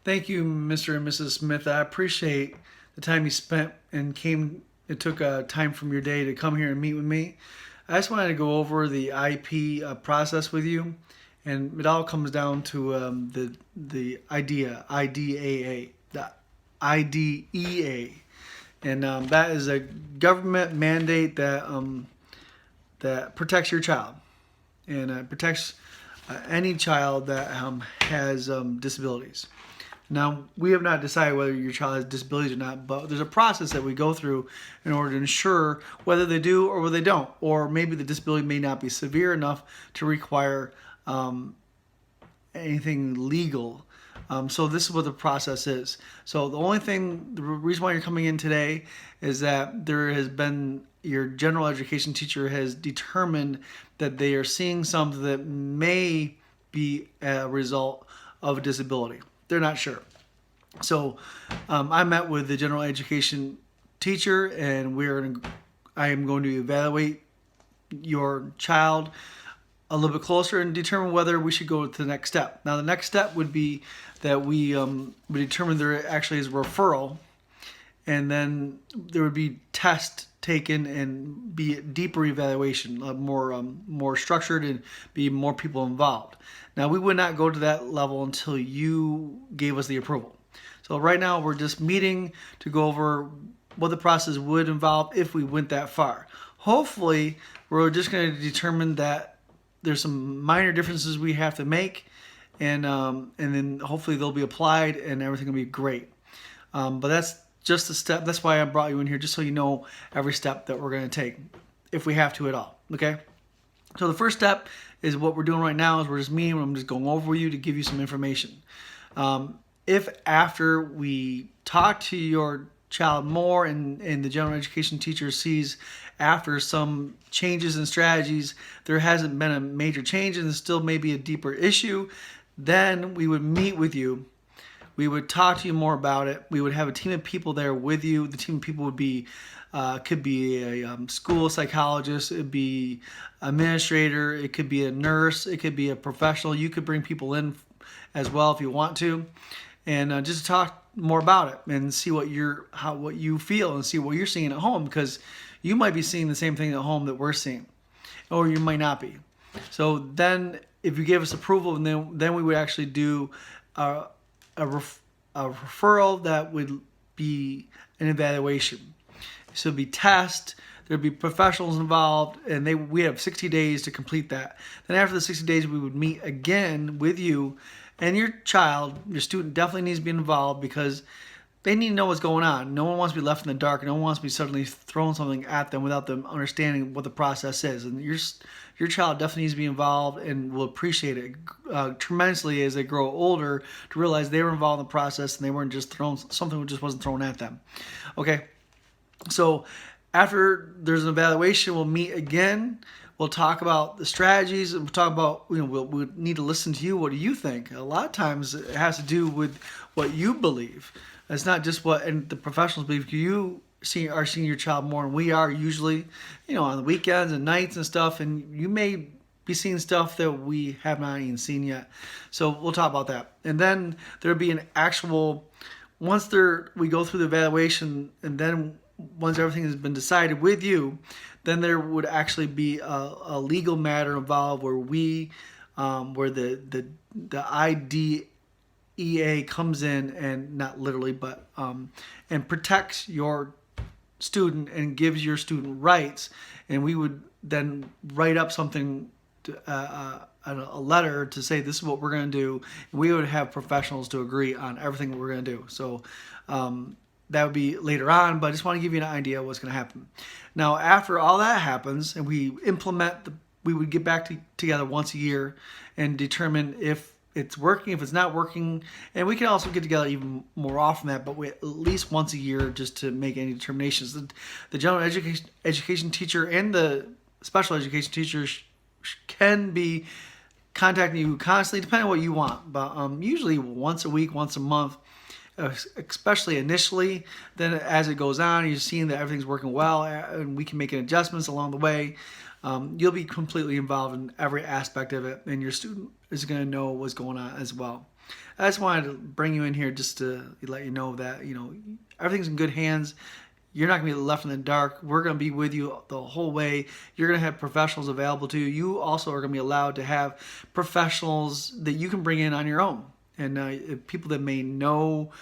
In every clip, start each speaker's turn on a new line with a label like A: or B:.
A: Thank you, Mr. and Mrs. Smith. I appreciate the time you spent and it took time from your day to come here and meet with me. I just wanted to go over the IEP process with you, and it all comes down to the the IDEA, and that is a government mandate that protects your child and protects any child that has disabilities. Now, we have not decided whether your child has disabilities or not, but there's a process that we go through in order to ensure whether they do or whether they don't, or maybe the disability may not be severe enough to require anything legal. So this is what the process is. So the reason why you're coming in today is that your general education teacher has determined that they are seeing something that may be a result of a disability. They're not sure. So I met with the general education teacher, and I am going to evaluate your child a little bit closer and determine whether we should go to the next step. Now, the next step would be that we determine there actually is a referral, and then there would be tests taken and be a deeper evaluation, more structured, and be more people involved. Now, we would not go to that level until you gave us the approval. So right now we're just meeting to go over what the process would involve if we went that far. Hopefully, we're just going to determine that there's some minor differences we have to make, and then hopefully they'll be applied and everything will be great. But that's just a step. That's why I brought you in here, just so you know every step that we're going to take, if we have to at all. Okay. So the first step is what we're doing right now is we're just meeting. I'm just going over with you to give you some information. If after we talk to your child more and the general education teacher sees after some changes and strategies there hasn't been a major change and there still may be a deeper issue, then we would meet with you. We would talk to you more about it. We would have a team of people there with you. The team of people would be could be a school psychologist, it would be administrator, it could be a nurse, it could be a professional. You could bring people in as well if you want to, and just talk more about it and see what you feel and see what you're seeing at home, because you might be seeing the same thing at home that we're seeing, or you might not be. So then, if you give us approval, and then we would actually do a referral that would be an evaluation. So it'd be tests. There'd be professionals involved, and we have 60 days to complete that. Then after the 60 days, we would meet again with you and your child. Your student definitely needs to be involved because they need to know what's going on. No one wants to be left in the dark, and no one wants to be suddenly throwing something at them without them understanding what the process is. And your child definitely needs to be involved and will appreciate it tremendously as they grow older, to realize they were involved in the process and they weren't just something just wasn't thrown at them. Okay, so after there's an evaluation, we'll meet again. We'll talk about the strategies. We'll talk about, we'll need to listen to you. What do you think? A lot of times it has to do with what you believe. It's not just what and the professionals believe. You are seeing your child more, and we are usually, on the weekends and nights and stuff. And you may be seeing stuff that we have not even seen yet. So we'll talk about that. And then there'll be an actual, we go through the evaluation, and then once everything has been decided with you, then there would actually be a legal matter involved where where the IDEA comes in, and not literally, but and protects your student and gives your student rights, and we would then write up something, a letter to say this is what we're going to do. And we would have professionals to agree on everything that we're going to do. So that would be later on, but I just want to give you an idea of what's going to happen. Now, after all that happens and we we would get back together once a year and determine if it's working, if it's not working, and we can also get together even more often than that, but at least once a year just to make any determinations. The general education teacher and the special education teachers can be contacting you constantly, depending on what you want, but usually once a week, once a month, especially initially. Then as it goes on, you're seeing that everything's working well, and we can make adjustments along the way. You'll be completely involved in every aspect of it, and your student is going to know what's going on as well. I just wanted to bring you in here just to let you know that, everything's in good hands. You're not going to be left in the dark. We're going to be with you the whole way. You're going to have professionals available to you. You also are going to be allowed to have professionals that you can bring in on your own. And people that may know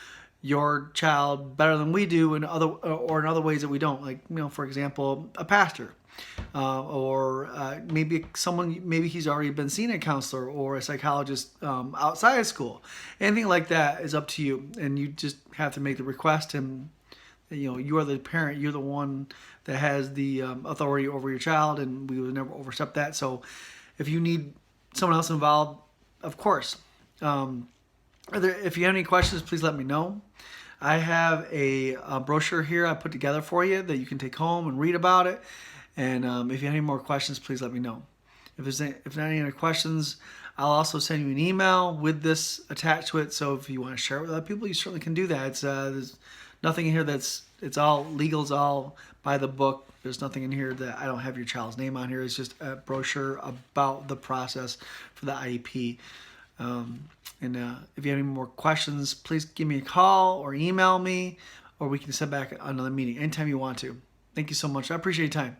A: your child better than we do in other ways that we don't. Like, for example, a pastor. Or maybe maybe he's already been seeing a counselor or a psychologist outside of school. Anything like that is up to you, and you just have to make the request. And you are the parent, you're the one that has the authority over your child, and we would never overstep that. So if you need someone else involved, of course. If you have any questions, please let me know. I have a brochure here I put together for you that you can take home and read about it. And if you have any more questions, please let me know. If there's any other questions, I'll also send you an email with this attached to it. So if you want to share it with other people, you certainly can do that. There's nothing in here it's all legal, it's all by the book. There's nothing in here that I don't have your child's name on here. It's just a brochure about the process for the IEP. And if you have any more questions, please give me a call or email me, or we can set back another meeting anytime you want to. Thank you so much. I appreciate your time.